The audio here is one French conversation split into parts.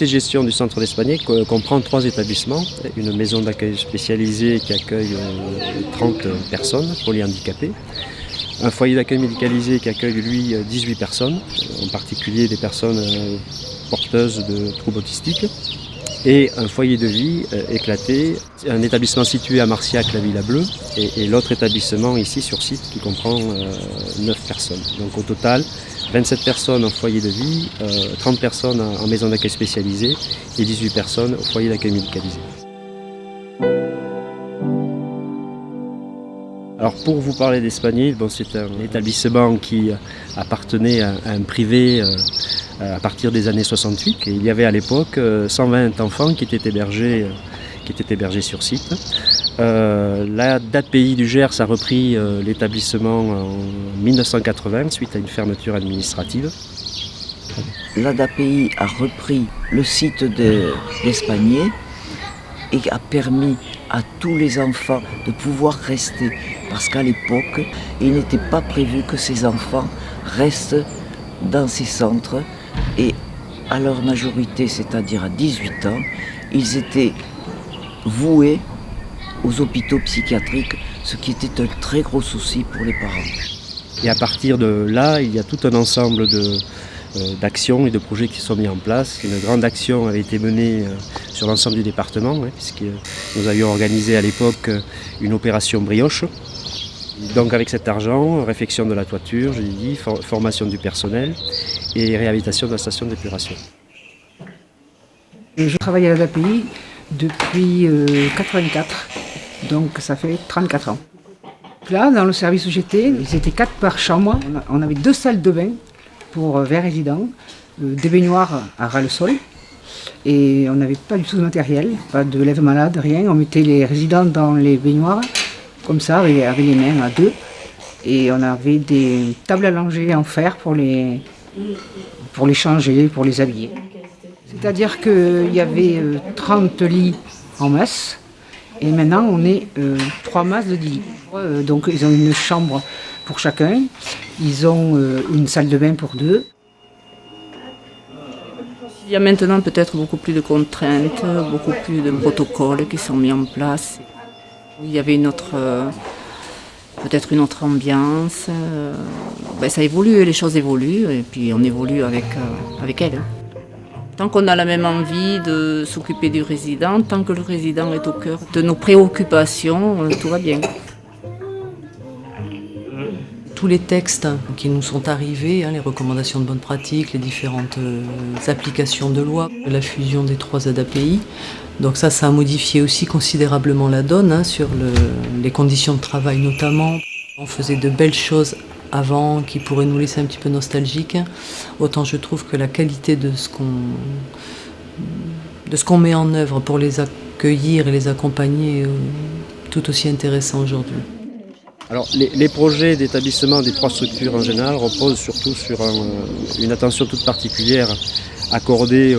de gestion du centre d'Espagnier comprend 3 établissements. Une maison d'accueil spécialisée qui accueille 30 personnes polyhandicapées. Un foyer d'accueil médicalisé qui accueille, lui, 18 personnes, en particulier des personnes porteuses de troubles autistiques. Et un foyer de vie éclaté, un établissement situé à Marciac, la Villa Bleue, et l'autre établissement ici sur site qui comprend 9 personnes. Donc au total, 27 personnes en foyer de vie, 30 personnes en maison d'accueil spécialisée et 18 personnes au foyer d'accueil médicalisé. Alors pour vous parler d'Espagnier, c'est un établissement qui appartenait à un privé à partir des années 68. Et il y avait à l'époque 120 enfants qui étaient hébergés sur site. La d'API du Gers a repris l'établissement en 1980 suite à une fermeture administrative. L'ADAPI a repris le site d'Espagnier et a permis à tous les enfants de pouvoir rester. Parce qu'à l'époque, il n'était pas prévu que ces enfants restent dans ces centres. Et à leur majorité, c'est-à-dire à 18 ans, ils étaient voués aux hôpitaux psychiatriques, ce qui était un très gros souci pour les parents. Et à partir de là, il y a tout un ensemble d'actions et de projets qui sont mis en place. Une grande action avait été menée sur l'ensemble du département, puisque nous avions organisé à l'époque une opération brioche. Donc avec cet argent, réfection de la toiture, je l'ai dit, formation du personnel et réhabilitation de la station d'épuration. Je travaille à l'ADAPI depuis 84, donc ça fait 34 ans. Là, dans le service où j'étais, ils étaient 4 par chambre. On avait 2 salles de bain pour 20 résidents, des baignoires à ras le sol. Et on n'avait pas du tout de matériel, pas de lève-malade, rien. On mettait les résidents dans les baignoires, comme ça, avec les mains à 2. Et on avait des tables à langer en fer pour les changer, pour les habiller. C'est-à-dire qu'il y avait 30 lits en masse. Et maintenant, on est 3 masses de 10 lits. Donc, ils ont une chambre pour chacun. Ils ont une salle de bain pour 2. Il y a maintenant peut-être beaucoup plus de contraintes, beaucoup plus de protocoles qui sont mis en place. Il y avait peut-être une autre ambiance. Ça évolue, les choses évoluent et puis on évolue avec elles. Tant qu'on a la même envie de s'occuper du résident, tant que le résident est au cœur de nos préoccupations, tout va bien. Tous les textes qui nous sont arrivés, les recommandations de bonne pratique, les différentes applications de loi, la fusion des 3 ADAPI. Donc ça a modifié aussi considérablement la donne sur les conditions de travail notamment. On faisait de belles choses avant qui pourraient nous laisser un petit peu nostalgiques. Autant je trouve que la qualité de ce qu'on met en œuvre pour les accueillir et les accompagner est tout aussi intéressant aujourd'hui. Alors, les projets d'établissement des 3 structures en général reposent surtout sur une attention toute particulière accordée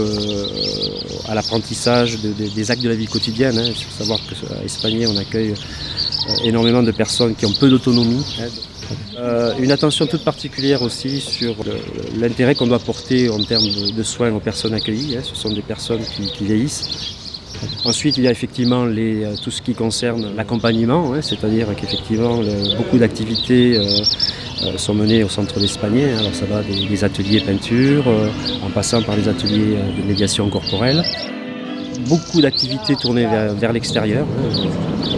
à l'apprentissage des actes de la vie quotidienne. Il faut savoir qu'à Espagnier, on accueille énormément de personnes qui ont peu d'autonomie. Une attention toute particulière aussi sur l'intérêt qu'on doit porter en termes de soins aux personnes accueillies. Ce sont des personnes qui vieillissent. Ensuite, il y a effectivement tout ce qui concerne l'accompagnement, c'est-à-dire qu'effectivement beaucoup d'activités sont menées au centre d'Espagnier. Alors ça va des ateliers peinture, en passant par les ateliers de médiation corporelle. Beaucoup d'activités tournées vers l'extérieur,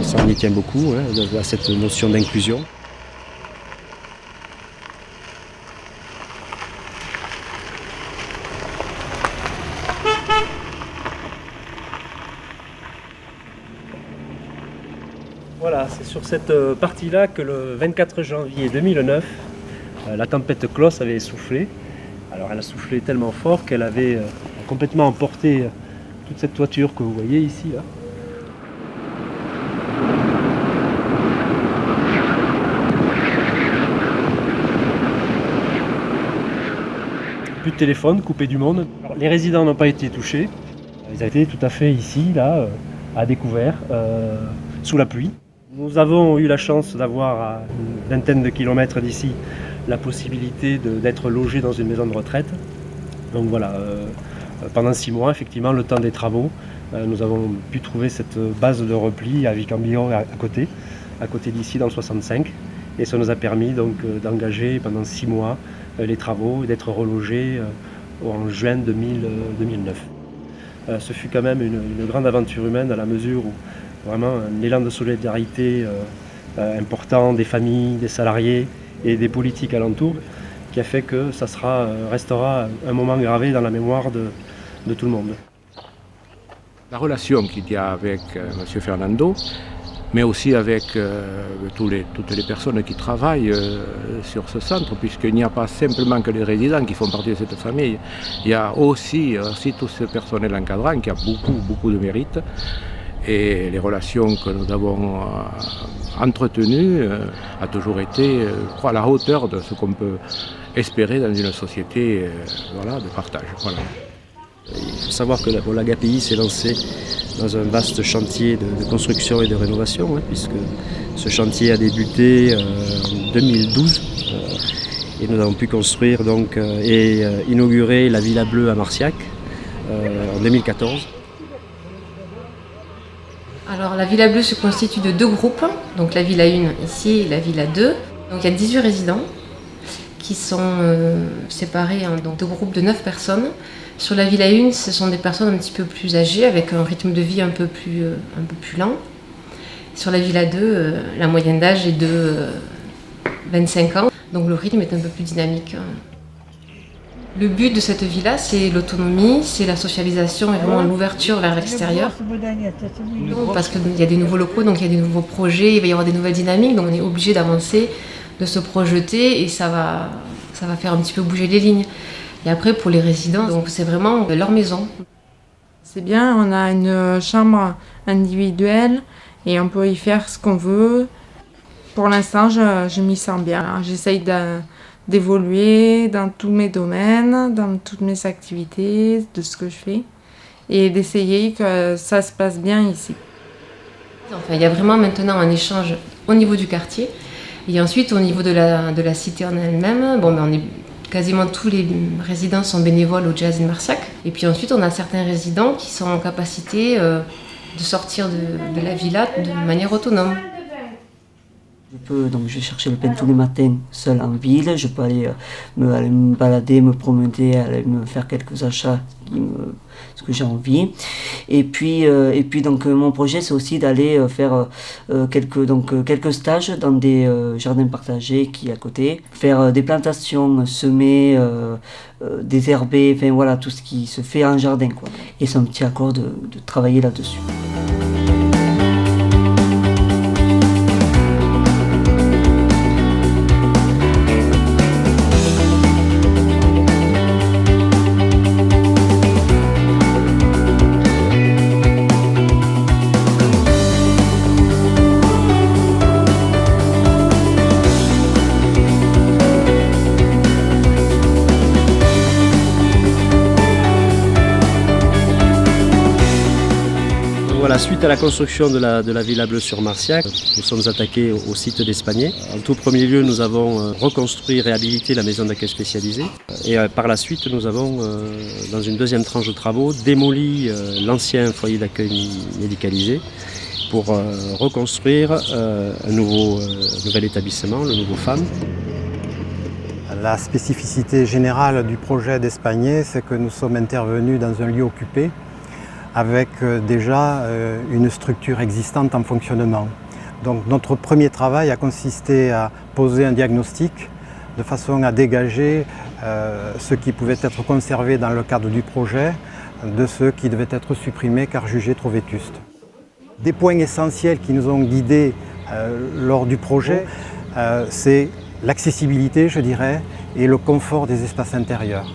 ça en y tient beaucoup, à cette notion d'inclusion. Voilà, c'est sur cette partie-là que le 24 janvier 2009, la tempête Klaus avait soufflé. Alors elle a soufflé tellement fort qu'elle avait complètement emporté toute cette toiture que vous voyez ici. Là. Plus de téléphone, coupé du monde. Alors, les résidents n'ont pas été touchés. Ils ont été tout à fait ici, là, à découvert, sous la pluie. Nous avons eu la chance d'avoir à une vingtaine de kilomètres d'ici la possibilité d'être logés dans une maison de retraite. Donc voilà, Pendant 6 mois, effectivement, le temps des travaux, nous avons pu trouver cette base de repli à Vicambillon à côté d'ici dans le 65. Et ça nous a permis donc d'engager pendant 6 mois les travaux et d'être relogés en juin 2009. Ce fut quand même une grande aventure humaine à la mesure où vraiment un élan de solidarité important des familles, des salariés et des politiques alentours qui a fait que ça restera un moment gravé dans la mémoire de tout le monde. La relation qu'il y a avec M. Fernando, mais aussi avec toutes les personnes qui travaillent sur ce centre, puisqu'il n'y a pas simplement que les résidents qui font partie de cette famille, il y a aussi tout ce personnel encadrant qui a beaucoup de mérite. Et les relations que nous avons entretenues a toujours été, je crois, à la hauteur de ce qu'on peut espérer dans une société de partage. Voilà. Il faut savoir que l'AGAPI s'est lancé dans un vaste chantier de construction et de rénovation, puisque ce chantier a débuté en 2012 et nous avons pu construire et inaugurer la Villa Bleue à Marciac en 2014. Alors la Villa Bleue se constitue de 2 groupes, donc la Villa 1 ici et la Villa 2. Donc il y a 18 résidents qui sont séparés en 2 groupes de 9 personnes. Sur la Villa 1, ce sont des personnes un petit peu plus âgées, avec un rythme de vie un peu plus lent. Sur la Villa 2, la moyenne d'âge est de 25 ans, donc le rythme est un peu plus dynamique. Le but de cette villa, c'est l'autonomie, c'est la socialisation et vraiment l'ouverture vers l'extérieur. Parce qu'il y a des nouveaux locaux, donc il y a des nouveaux projets, il va y avoir des nouvelles dynamiques, donc on est obligé d'avancer, de se projeter et ça va faire un petit peu bouger les lignes. Et après, pour les résidents, donc c'est vraiment leur maison. C'est bien, on a une chambre individuelle et on peut y faire ce qu'on veut. Pour l'instant, je m'y sens bien. J'essaye d'évoluer dans tous mes domaines, dans toutes mes activités, de ce que je fais, et d'essayer que ça se passe bien ici. Enfin, il y a vraiment maintenant un échange au niveau du quartier, et ensuite au niveau de la cité en elle-même. Quasiment tous les résidents sont bénévoles au Jazz in Marciac. Et puis ensuite, on a certains résidents qui sont en capacité de sortir de la villa de manière autonome. Je vais chercher le pain tous les matins seul en ville. Je peux aller me balader, me promener, aller me faire quelques achats, ce que j'ai envie. Et puis mon projet, c'est aussi d'aller faire quelques stages dans des jardins partagés qui à côté, faire des plantations, semer, désherber, enfin voilà, tout ce qui se fait en jardin, quoi. Et ça me tient à cœur de travailler là-dessus. Voilà, suite à la construction de la Villa Bleue sur Marciac, nous sommes attaqués au site d'Espagné. En tout premier lieu, nous avons reconstruit et réhabilité la maison d'accueil spécialisée. Et par la suite, nous avons, dans une deuxième tranche de travaux, démoli l'ancien foyer d'accueil médicalisé pour reconstruire un nouvel établissement, le nouveau FAM. La spécificité générale du projet d'Espagné, c'est que nous sommes intervenus dans un lieu occupé avec déjà une structure existante en fonctionnement. Donc notre premier travail a consisté à poser un diagnostic de façon à dégager ce qui pouvait être conservé dans le cadre du projet de ce qui devait être supprimé car jugé trop vétuste. Des points essentiels qui nous ont guidés lors du projet, c'est l'accessibilité, je dirais, et le confort des espaces intérieurs.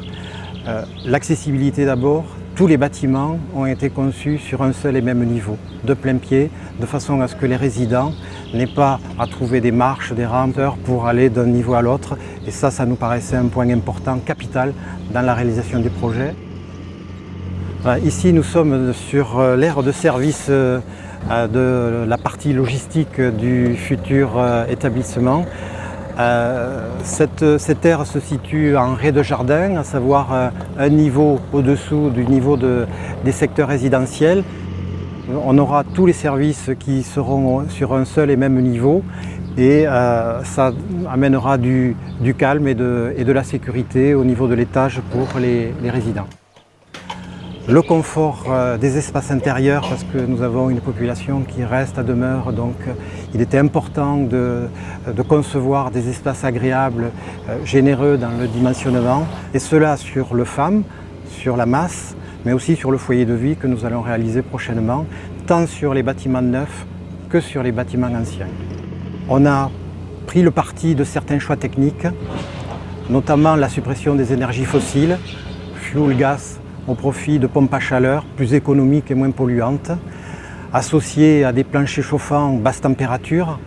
L'accessibilité d'abord. Tous les bâtiments ont été conçus sur un seul et même niveau, de plein pied, de façon à ce que les résidents n'aient pas à trouver des marches, des rampes pour aller d'un niveau à l'autre. Et ça nous paraissait un point important, capital, dans la réalisation du projet. Ici, nous sommes sur l'aire de service de la partie logistique du futur établissement. Cette aire se situe en rez-de-jardin, à savoir un niveau au-dessous du niveau des secteurs résidentiels. On aura tous les services qui seront sur un seul et même niveau et ça amènera du calme et de la sécurité au niveau de l'étage pour les résidents. Le confort des espaces intérieurs, parce que nous avons une population qui reste à demeure, donc il était important de concevoir des espaces agréables, généreux dans le dimensionnement, et cela sur le FAM, sur la masse, mais aussi sur le foyer de vie que nous allons réaliser prochainement, tant sur les bâtiments neufs que sur les bâtiments anciens. On a pris le parti de certains choix techniques, notamment la suppression des énergies fossiles, fioul, gaz, au profit de pompes à chaleur plus économiques et moins polluantes, associées à des planchers chauffants basse température,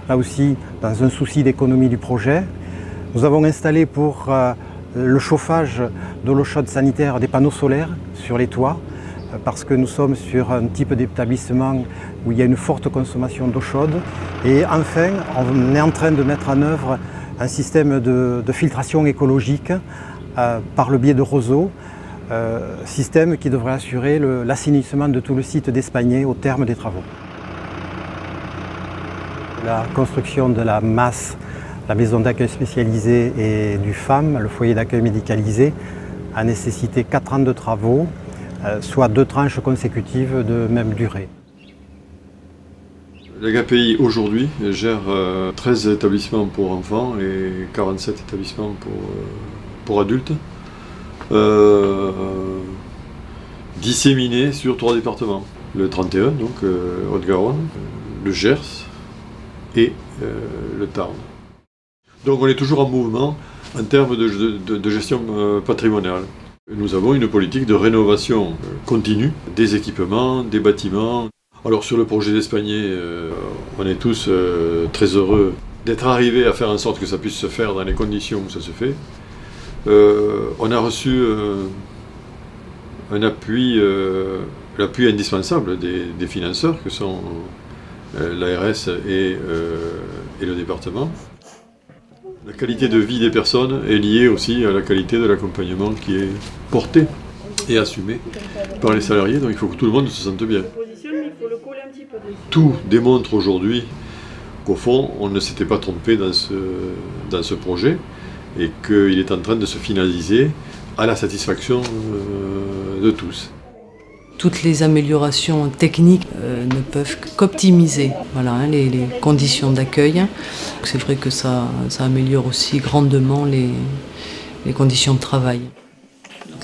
là aussi dans un souci d'économie du projet. Nous avons installé pour le chauffage de l'eau chaude sanitaire des panneaux solaires sur les toits, parce que nous sommes sur un type d'établissement où il y a une forte consommation d'eau chaude. Et enfin, on est en train de mettre en œuvre un système de filtration écologique par le biais de roseaux, système qui devrait assurer l'assainissement de tout le site d'Espagné au terme des travaux. La construction de la masse, la maison d'accueil spécialisée et du FAM, le foyer d'accueil médicalisé, a nécessité 4 ans de travaux, soit 2 tranches consécutives de même durée. L'AGAPI aujourd'hui gère 13 établissements pour enfants et 47 établissements pour adultes, disséminés sur 3 départements. Le 31, donc Haute-Garonne, le Gers et le Tarn. Donc on est toujours en mouvement en termes de gestion patrimoniale. Nous avons une politique de rénovation continue des équipements, des bâtiments. Alors sur le projet d'Espagné, on est tous très heureux d'être arrivés à faire en sorte que ça puisse se faire dans les conditions où ça se fait. On a reçu un appui, l'appui indispensable des financeurs que sont l'ARS et le département. La qualité de vie des personnes est liée aussi à la qualité de l'accompagnement qui est porté et assumé par les salariés, donc il faut que tout le monde se sente bien. Tout démontre aujourd'hui qu'au fond, on ne s'était pas trompé dans ce projet et qu'il est en train de se finaliser à la satisfaction de tous. Toutes les améliorations techniques ne peuvent qu'optimiser les conditions d'accueil. C'est vrai que ça améliore aussi grandement les conditions de travail.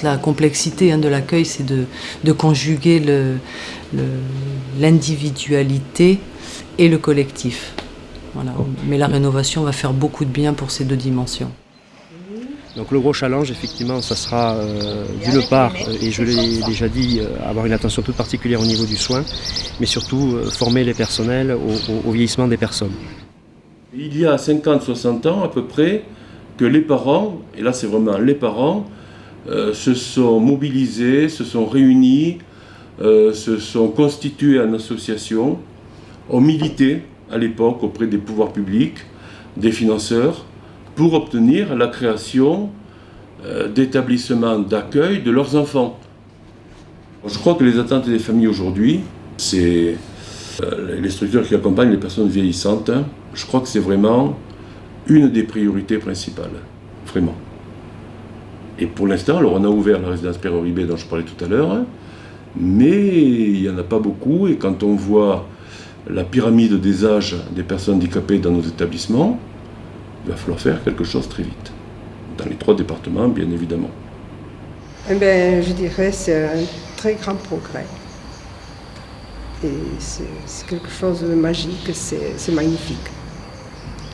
La complexité de l'accueil, c'est de conjuguer l'individualité et le collectif. Voilà. Mais la rénovation va faire beaucoup de bien pour ces 2 dimensions. Donc le gros challenge, effectivement, ça sera d'une part, et je l'ai déjà dit, avoir une attention toute particulière au niveau du soin, mais surtout former les personnels au vieillissement des personnes. Il y a 50-60 ans à peu près que les parents, et là c'est vraiment les parents, se sont mobilisés, se sont réunis, se sont constitués en association, ont milité à l'époque auprès des pouvoirs publics, des financeurs, pour obtenir la création d'établissements d'accueil de leurs enfants. Je crois que les attentes des familles aujourd'hui, c'est les structures qui accompagnent les personnes vieillissantes. Je crois que c'est vraiment une des priorités principales, vraiment. Et pour l'instant, alors on a ouvert la résidence Père Uribe dont je parlais tout à l'heure, mais il n'y en a pas beaucoup, et quand on voit la pyramide des âges des personnes handicapées dans nos établissements, il va falloir faire quelque chose très vite. Dans les 3 départements, bien évidemment. Je dirais que c'est un très grand progrès. Et c'est quelque chose de magique, c'est magnifique.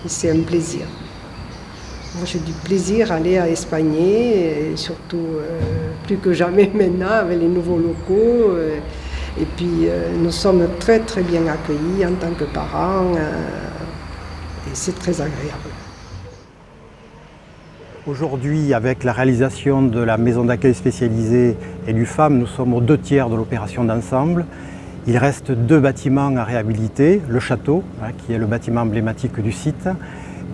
Et c'est un plaisir. Moi, j'ai du plaisir à aller à Espagné, et surtout plus que jamais maintenant avec les nouveaux locaux. Et puis nous sommes très très bien accueillis en tant que parents. Et c'est très agréable. Aujourd'hui, avec la réalisation de la maison d'accueil spécialisée et du FAM, nous sommes aux 2 tiers de l'opération d'ensemble. Il reste 2 bâtiments à réhabiliter, le château, qui est le bâtiment emblématique du site,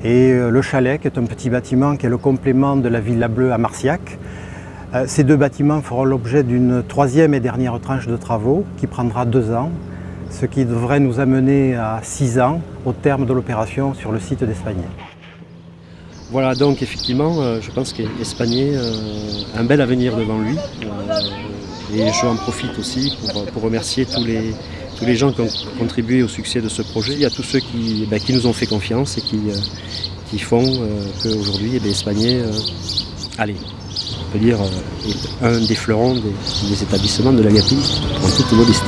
et le chalet qui est un petit bâtiment qui est le complément de la Villa Bleue à Marciac. Ces deux bâtiments feront l'objet d'une troisième et dernière tranche de travaux qui prendra 2 ans, ce qui devrait nous amener à 6 ans au terme de l'opération sur le site d'Espagné. Voilà, donc effectivement, je pense qu'Espagné a un bel avenir devant lui. Et je en profite aussi pour remercier tous les gens qui ont contribué au succès de ce projet. Il y a tous ceux qui nous ont fait confiance et qui font qu'aujourd'hui, Espagné, on peut dire, est un des fleurons des établissements de l'Agapit en toute modestie.